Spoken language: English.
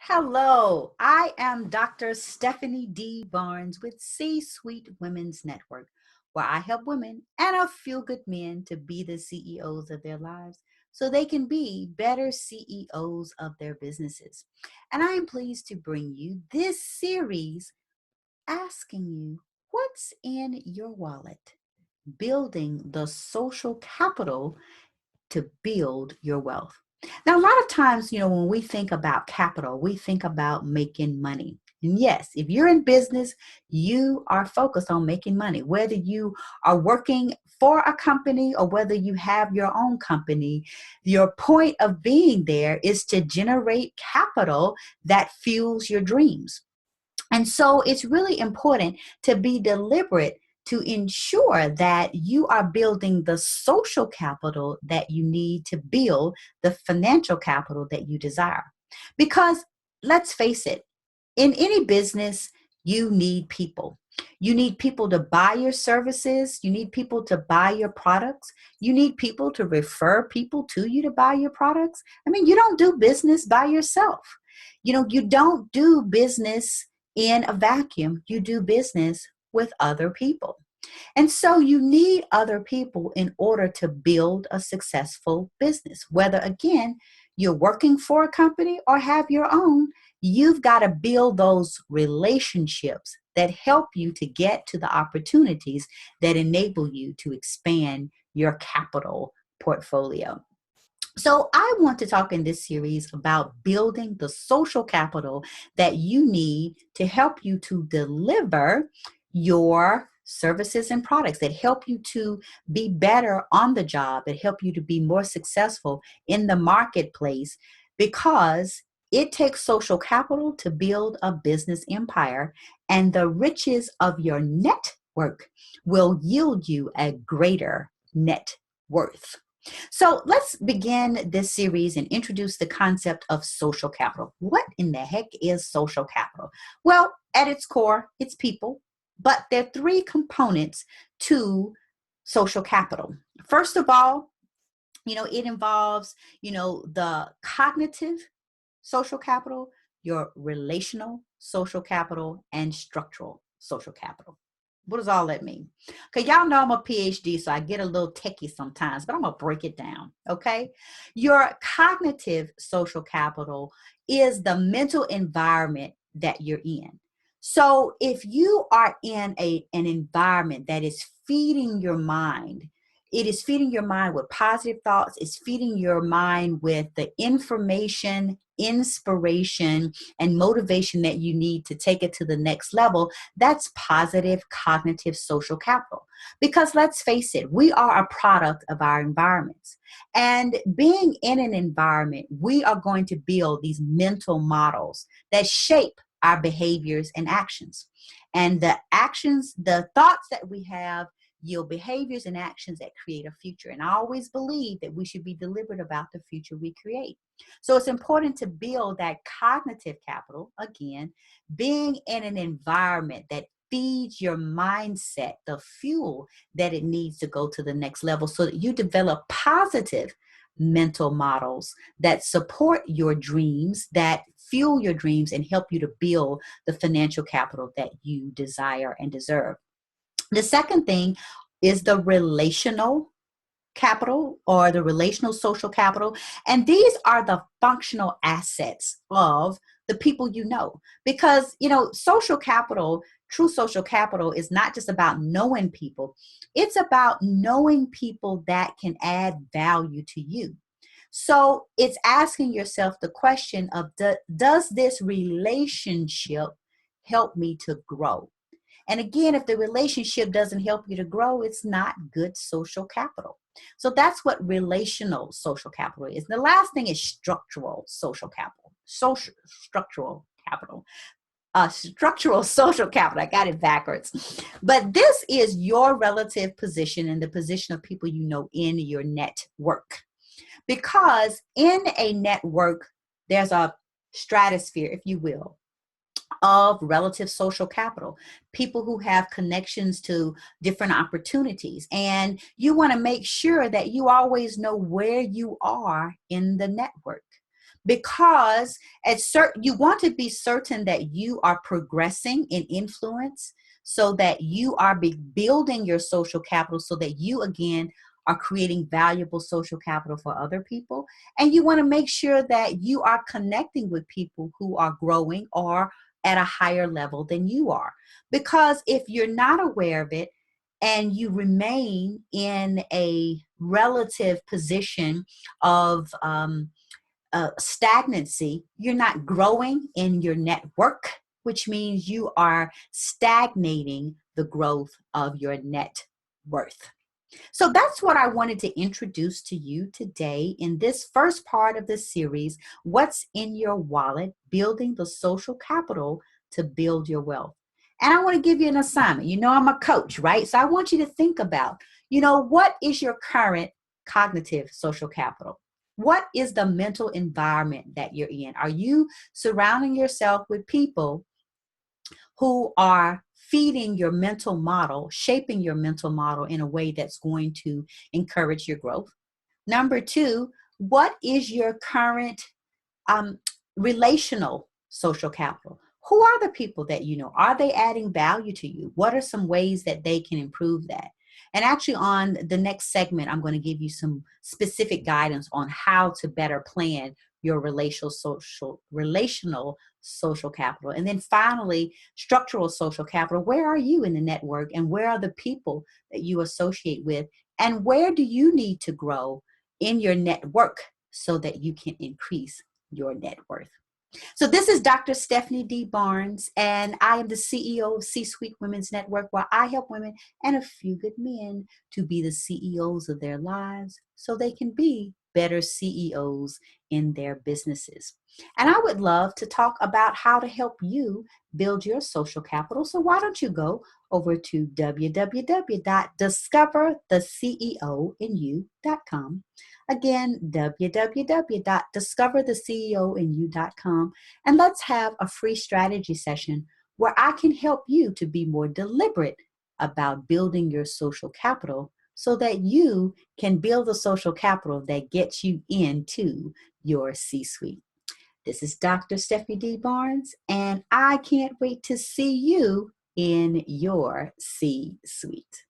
Hello, I am Dr. Stephanie D. Barnes with C-Suite Women's Network, where I help women and a few good men to be the CEOs of their lives so they can be better CEOs of their businesses. And I am pleased to bring you this series asking you, what's in your wallet? Building the social capital to build your wealth. Now, a lot of times, when we think about capital, we think about making money. And yes, if you're in business, you are focused on making money, whether you are working for a company or whether you have your own company. Your point of being there is to generate capital that fuels your dreams. And so it's really important to be deliberate to ensure that you are building the social capital that you need to build the financial capital that you desire. Because let's face it, in any business, you need people. You need people to buy your services. You need people to buy your products. You need people to refer people to you to buy your products. I mean, you don't do business by yourself. You don't do business in a vacuum. You do business with other people. And so you need other people in order to build a successful business. Whether, again, you're working for a company or have your own, you've got to build those relationships that help you to get to the opportunities that enable you to expand your capital portfolio. So I want to talk in this series about building the social capital that you need to help you to deliver your services and products that help you to be better on the job, that help you to be more successful in the marketplace, because it takes social capital to build a business empire, and the riches of your network will yield you a greater net worth. So let's begin this series and introduce the concept of social capital. What in the heck is social capital? Well, at its core, it's people, but there are three components to social capital. First of all, it involves, the cognitive social capital, your relational social capital, and structural social capital. What does all that mean? Okay, y'all know I'm a PhD, so I get a little techie sometimes, but I'm going to break it down, okay? Your cognitive social capital is the mental environment that you're in. So if you are in an environment that is feeding your mind, it is feeding your mind with positive thoughts. It's feeding your mind with the information, inspiration, and motivation that you need to take it to the next level. That's positive cognitive social capital. Because let's face it, we are a product of our environments. And being in an environment, we are going to build these mental models that shape our behaviors and actions. And the actions, the thoughts that we have, yield behaviors and actions that create a future. And I always believe that we should be deliberate about the future we create. So it's important to build that cognitive capital, again, being in an environment that feeds your mindset the fuel that it needs to go to the next level, so that you develop positive mental models that support your dreams, that fuel your dreams, and help you to build the financial capital that you desire and deserve. The second thing is the relational capital, or the relational social capital. And these are the functional assets of the people you know. Because, social capital, true social capital, is not just about knowing people. It's about knowing people that can add value to you. So it's asking yourself the question of, does this relationship help me to grow? And again, if the relationship doesn't help you to grow, it's not good social capital. So that's what relational social capital is. And the last thing is structural social capital. Structural social capital. I got it backwards. But this is your relative position and the position of people you know in your network. Because in a network, there's a stratosphere, if you will, of relative social capital, people who have connections to different opportunities. And you want to make sure that you always know where you are in the network. because you want to be certain that you are progressing in influence, so that you are building your social capital, so that you again are creating valuable social capital for other people. And you want to make sure that you are connecting with people who are growing or at a higher level than you are. Because if you're not aware of it and you remain in a relative position of stagnancy, you're not growing in your network, which means you are stagnating the growth of your net worth. So that's what I wanted to introduce to you today in this first part of the series, What's in Your Wallet? Building the Social Capital to Build Your Wealth. And I want to give you an assignment. You know, I'm a coach, right? So I want you to think about, what is your current cognitive social capital? What is the mental environment that you're in? Are you surrounding yourself with people who are feeding your mental model, shaping your mental model in a way that's going to encourage your growth? Number two, what is your current um, relational social capital? Who are the people that you know? Are they adding value to you? What are some ways that they can improve that? And actually, on the next segment, I'm going to give you some specific guidance on how to better plan your relational social capital. And then finally, structural social capital. Where are you in the network, and where are the people that you associate with? And where do you need to grow in your network so that you can increase your net worth? So this is Dr. Stephanie D. Barnes, and I am the CEO of C-Suite Women's Network, where I help women and a few good men to be the CEOs of their lives so they can be better CEOs in their businesses. And I would love to talk about how to help you build your social capital. So why don't you go over to www.discovertheceoinyou.com. Again, www.discovertheceoinyou.com. And let's have a free strategy session where I can help you to be more deliberate about building your social capital so that you can build a social capital that gets you into your C-suite. This is Dr. Stephanie D. Barnes, and I can't wait to see you in your C-suite.